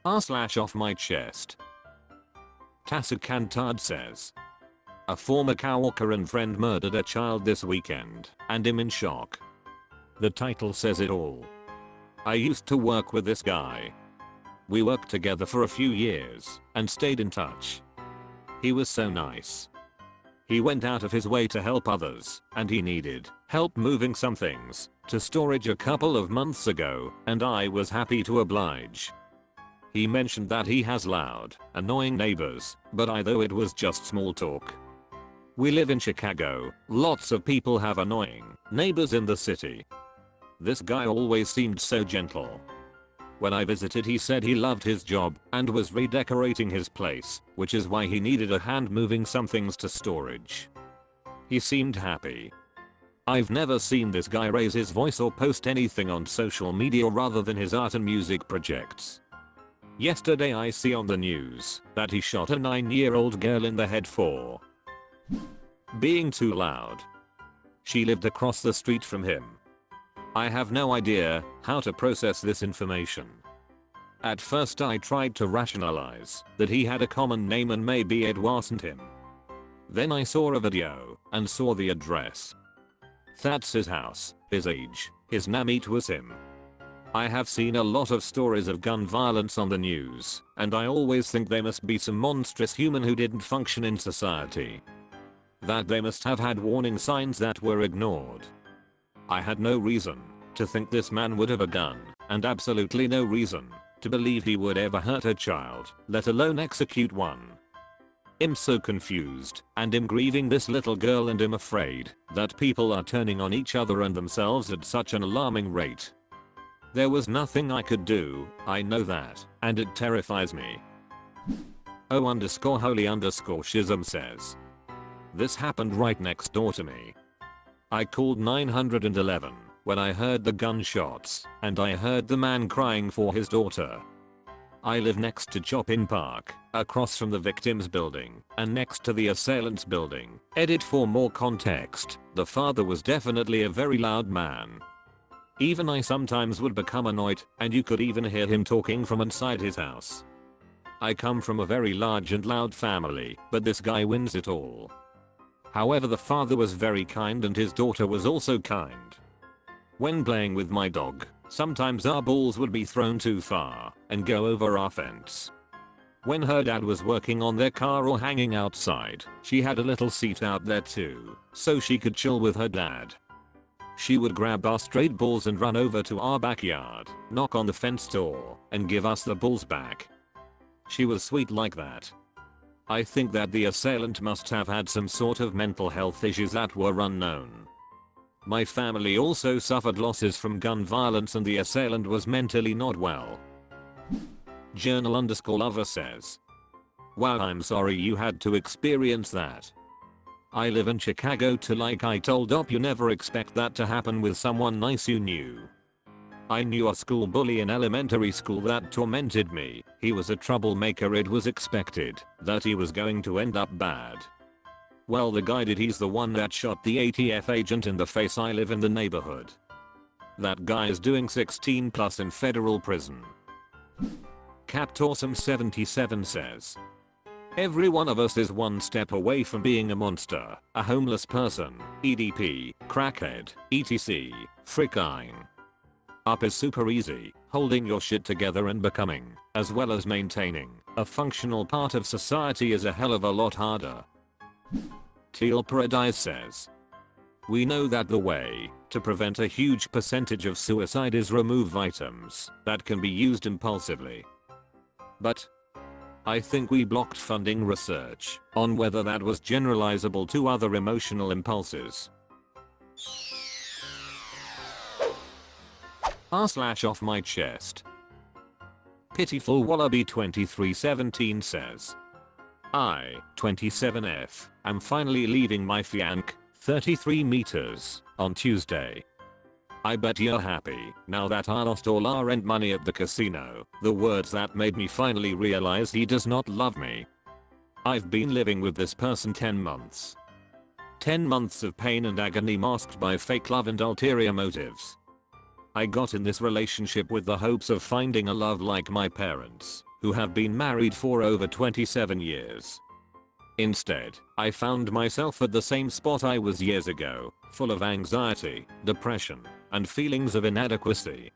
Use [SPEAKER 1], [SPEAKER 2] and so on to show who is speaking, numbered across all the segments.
[SPEAKER 1] Off my chest. Tassacantard says. A former coworker and friend murdered a child this weekend, and I'm in shock. The title says it all. I used to work with this guy. We worked together for a few years, and stayed in touch. He was so nice. He went out of his way to help others, and he needed help moving some things to storage a couple of months ago, and I was happy to oblige. He mentioned that he has loud, annoying neighbors, but I thought it was just small talk. We live in Chicago, lots of people have annoying neighbors in the city. This guy always seemed so gentle. When I visited he said he loved his job and was redecorating his place, which is why he needed a hand moving some things to storage. He seemed happy. I've never seen this guy raise his voice or post anything on social media rather than his art and music projects. Yesterday I see on the news that he shot a 9-year-old girl in the head for being too loud. She lived across the street from him. I have no idea how to process this information. At first I tried to rationalize that he had a common name and maybe it wasn't him. Then I saw a video and saw the address. That's his house, his age, his name, it was him. I have seen a lot of stories of gun violence on the news, and I always think they must be some monstrous human who didn't function in society. That they must have had warning signs that were ignored. I had no reason to think this man would have a gun, and absolutely no reason to believe he would ever hurt a child, let alone execute one. I'm so confused, and I'm grieving this little girl, and I'm afraid that people are turning on each other and themselves at such an alarming rate. There was nothing I could do, I know that, and it terrifies me. O_holy_schism says. This happened right next door to me. I called 911 when I heard the gunshots, and I heard the man crying for his daughter. I live next to Chopin Park, across from the victim's building, and next to the assailant's building. Edit for more context, the father was definitely a very loud man. Even I sometimes would become annoyed, and you could even hear him talking from inside his house. I come from a very large and loud family, but this guy wins it all. However, the father was very kind and his daughter was also kind. When playing with my dog, sometimes our balls would be thrown too far and go over our fence. When her dad was working on their car or hanging outside, she had a little seat out there too, so she could chill with her dad. She would grab our strayed balls and run over to our backyard, knock on the fence door, and give us the balls back. She was sweet like that. I think that the assailant must have had some sort of mental health issues that were unknown. My family also suffered losses from gun violence and the assailant was mentally not well. Journal_lover says. Wow, I'm sorry you had to experience that. I live in Chicago too, like I told Op, you never expect that to happen with someone nice you knew. I knew a school bully in elementary school that tormented me. He was a troublemaker, it was expected that he was going to end up bad. Well, the guy did, he's the one that shot the ATF agent in the face. I live in the neighborhood. That guy is doing 16 plus in federal prison. CaptAwesome77 says. Every one of us is one step away from being a monster, a homeless person, EDP, crackhead, etc. Fricking. Up is super easy, holding your shit together and becoming, as well as maintaining, a functional part of society is a hell of a lot harder. Teal Paradise says. We know that the way to prevent a huge percentage of suicide is remove items that can be used impulsively. But I think we blocked funding research on whether that was generalizable to other emotional impulses. Off my chest. Pitiful Wallaby 2317 says. I, 27F, am finally leaving my fianc, 33 meters, on Tuesday. I bet you're happy now that I lost all our rent money at the casino, the words that made me finally realize he does not love me. I've been living with this person 10 months. 10 months of pain and agony masked by fake love and ulterior motives. I got in this relationship with the hopes of finding a love like my parents, who have been married for over 27 years. Instead, I found myself at the same spot I was years ago, full of anxiety, depression, and feelings of inadequacy.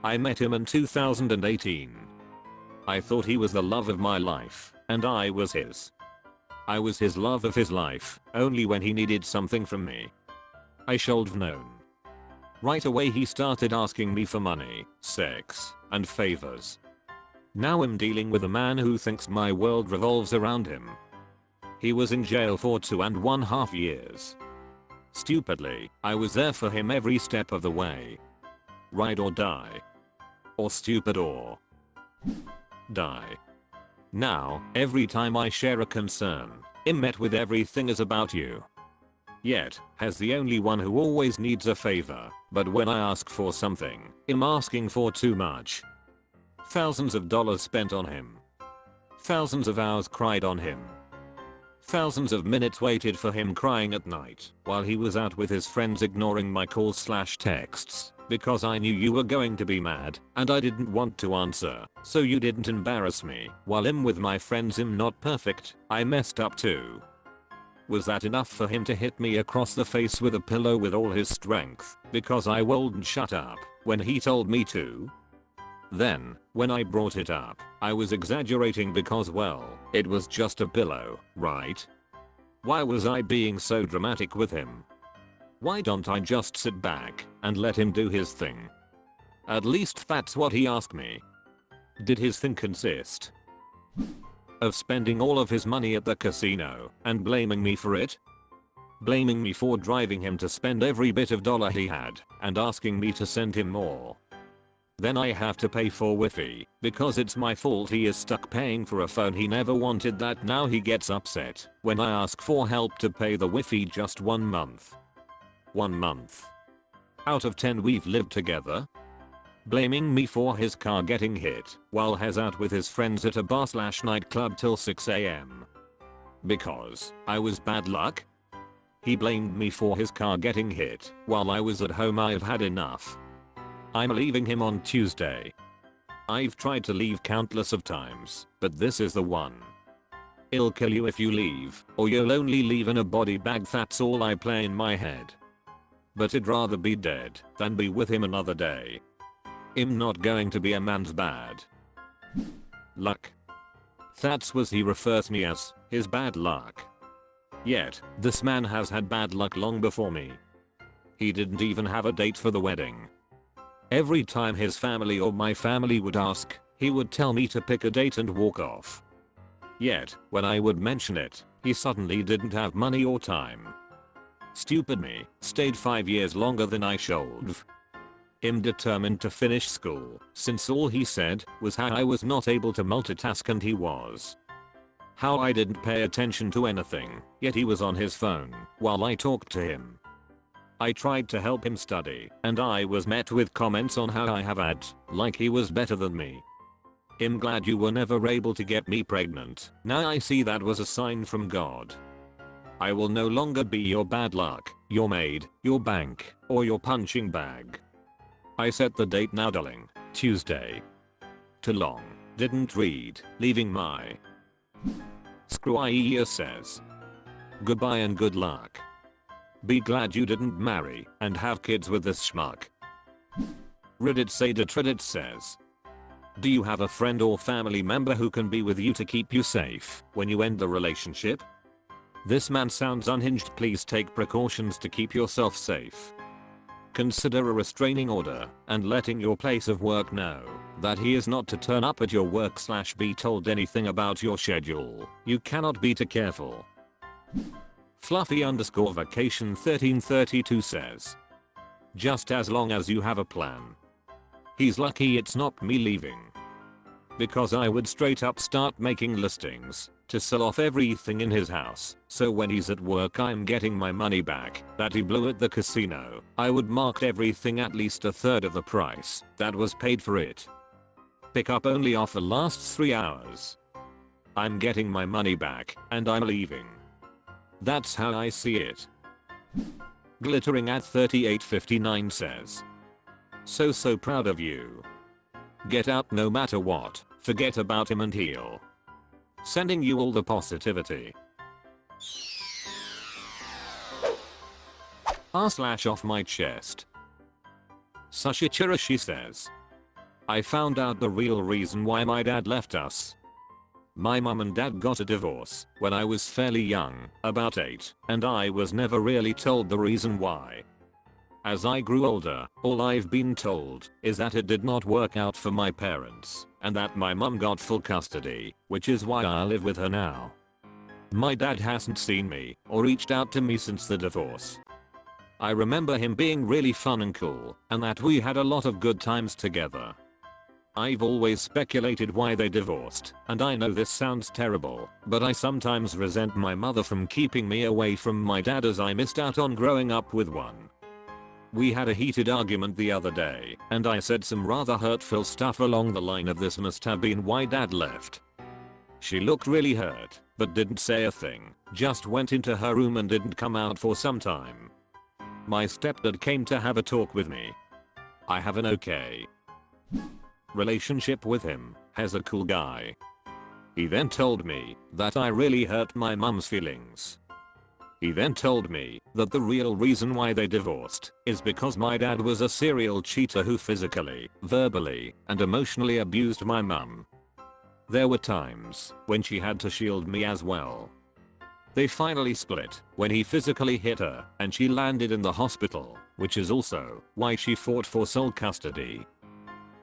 [SPEAKER 1] I met him in 2018. I thought he was the love of my life, and I was his. I was his love of his life, only when he needed something from me. I should've known. Right away he started asking me for money, sex, and favors. Now I'm dealing with a man who thinks my world revolves around him. He was in jail for 2.5 years. Stupidly, I was there for him every step of the way. Ride or die. Or stupid or die. Now, every time I share a concern, I'm met with everything is about you. Yet, has the only one who always needs a favor, but when I ask for something, I'm asking for too much. Thousands of dollars spent on him. Thousands of hours cried on him. Thousands of minutes waited for him crying at night while he was out with his friends ignoring my calls/texts because I knew you were going to be mad and I didn't want to answer, so you didn't embarrass me. While I'm with my friends I'm not perfect, I messed up too. Was that enough for him to hit me across the face with a pillow with all his strength because I wouldn't shut up when he told me to? Then, when I brought it up, I was exaggerating because well, it was just a pillow, right? Why was I being so dramatic with him? Why don't I just sit back and let him do his thing? At least that's what he asked me. Did his thing consist of spending all of his money at the casino and blaming me for it? Blaming me for driving him to spend every bit of dollar he had and asking me to send him more? Then I have to pay for Wi-Fi because it's my fault he is stuck paying for a phone he never wanted. That now he gets upset when I ask for help to pay the Wi-Fi just 1 month. 1 month. Out of 10 we've lived together. Blaming me for his car getting hit while he's out with his friends at a bar/nightclub till 6 AM. Because I was bad luck? He blamed me for his car getting hit while I was at home. I've had enough. I'm leaving him on Tuesday. I've tried to leave countless of times, but this is the one. It'll kill you if you leave, or you'll only leave in a body bag. That's all I play in my head. But I'd rather be dead than be with him another day. I'm not going to be a man's bad luck. That's what he refers me as, his bad luck. Yet, this man has had bad luck long before me. He didn't even have a date for the wedding. Every time his family or my family would ask, he would tell me to pick a date and walk off. Yet, when I would mention it, he suddenly didn't have money or time. Stupid me, stayed 5 years longer than I should've. I'm determined to finish school, since all he said was how I was not able to multitask and he was. How I didn't pay attention to anything, yet he was on his phone while I talked to him. I tried to help him study, and I was met with comments on how I have had, like he was better than me. I'm glad you were never able to get me pregnant. Now I see that was a sign from God. I will no longer be your bad luck, your maid, your bank, or your punching bag. I set the date now, darling. Tuesday. Too long. Didn't read. Leaving my screw. IEA says. Goodbye and good luck. Be glad you didn't marry and have kids with this schmuck. Reddit says. Do you have a friend or family member who can be with you to keep you safe when you end the relationship? This man sounds unhinged. Please take precautions to keep yourself safe. Consider a restraining order and letting your place of work know that he is not to turn up at your work/be told anything about your schedule. You cannot be too careful. Fluffy_vacation 1332 says. Just as long as you have a plan. He's lucky it's not me leaving. Because I would straight up start making listings to sell off everything in his house, so when he's at work I'm getting my money back that he blew at the casino. I would mark everything at least a third of the price that was paid for it. Pick up only offer lasts 3 hours. I'm getting my money back and I'm leaving. That's how I see it. Glittering at 3859 says. So proud of you. Get out no matter what. Forget about him and heal. Sending you all the positivity. Off my chest. Sushichirashi says, I found out the real reason why my dad left us. My mum and dad got a divorce when I was fairly young, about 8, and I was never really told the reason why. As I grew older, all I've been told is that it did not work out for my parents, and that my mum got full custody, which is why I live with her now. My dad hasn't seen me or reached out to me since the divorce. I remember him being really fun and cool, and that we had a lot of good times together. I've always speculated why they divorced, and I know this sounds terrible, but I sometimes resent my mother from keeping me away from my dad as I missed out on growing up with one. We had a heated argument the other day, and I said some rather hurtful stuff along the line of this must have been why dad left. She looked really hurt, but didn't say a thing, just went into her room and didn't come out for some time. My stepdad came to have a talk with me. I have an okay relationship with him, as a cool guy. He then told me that I really hurt my mum's feelings. He then told me that the real reason why they divorced is because my dad was a serial cheater who physically, verbally, and emotionally abused my mum. There were times when she had to shield me as well. They finally split when he physically hit her and she landed in the hospital, which is also why she fought for sole custody.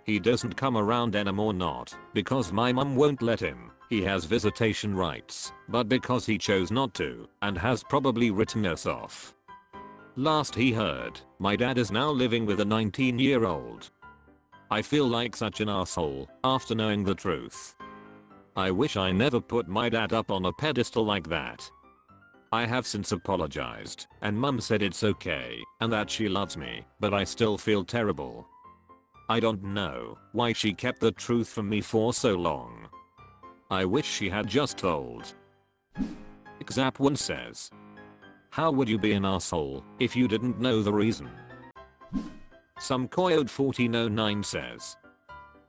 [SPEAKER 1] He doesn't come around anymore, not because my mum won't let him, he has visitation rights, but because he chose not to and has probably written us off. Last he heard, my dad is now living with a 19-year-old. I feel like such an asshole after knowing the truth. I wish I never put my dad up on a pedestal like that. I have since apologized, and mum said it's okay and that she loves me, but I still feel terrible. I don't know why she kept the truth from me for so long. I wish she had just told. Xap1 says, how would you be an asshole if you didn't know the reason? Some Coyote 1409 says,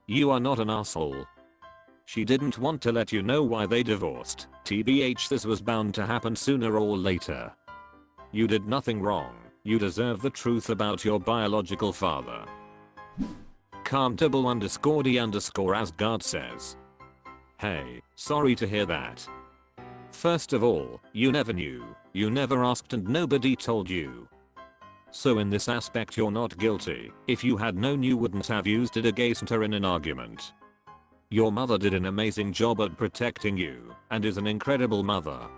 [SPEAKER 1] you are not an asshole. She didn't want to let you know why they divorced. TBH, this was bound to happen sooner or later. You did nothing wrong. You deserve the truth about your biological father. Calmtable_D_Asgard says, hey, sorry to hear that. First of all, you never knew, you never asked and nobody told you. So in this aspect you're not guilty. If you had known you wouldn't have used it against her in an argument. Your mother did an amazing job at protecting you and is an incredible mother.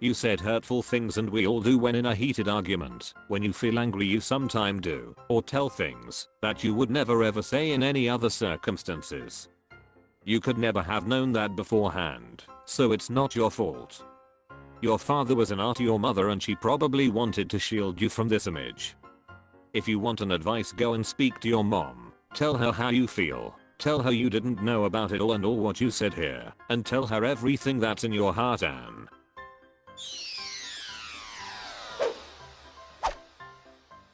[SPEAKER 1] You said hurtful things and we all do when in a heated argument. When you feel angry you sometimes do, or tell things that you would never ever say in any other circumstances. You could never have known that beforehand, so it's not your fault. Your father was an to your mother and she probably wanted to shield you from this image. If you want an advice, go and speak to your mom. Tell her how you feel. Tell her you didn't know about it all and all what you said here, and tell her everything that's in your heart, Anne.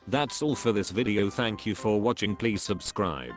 [SPEAKER 1] That's all for this video. Thank you for watching. Please subscribe.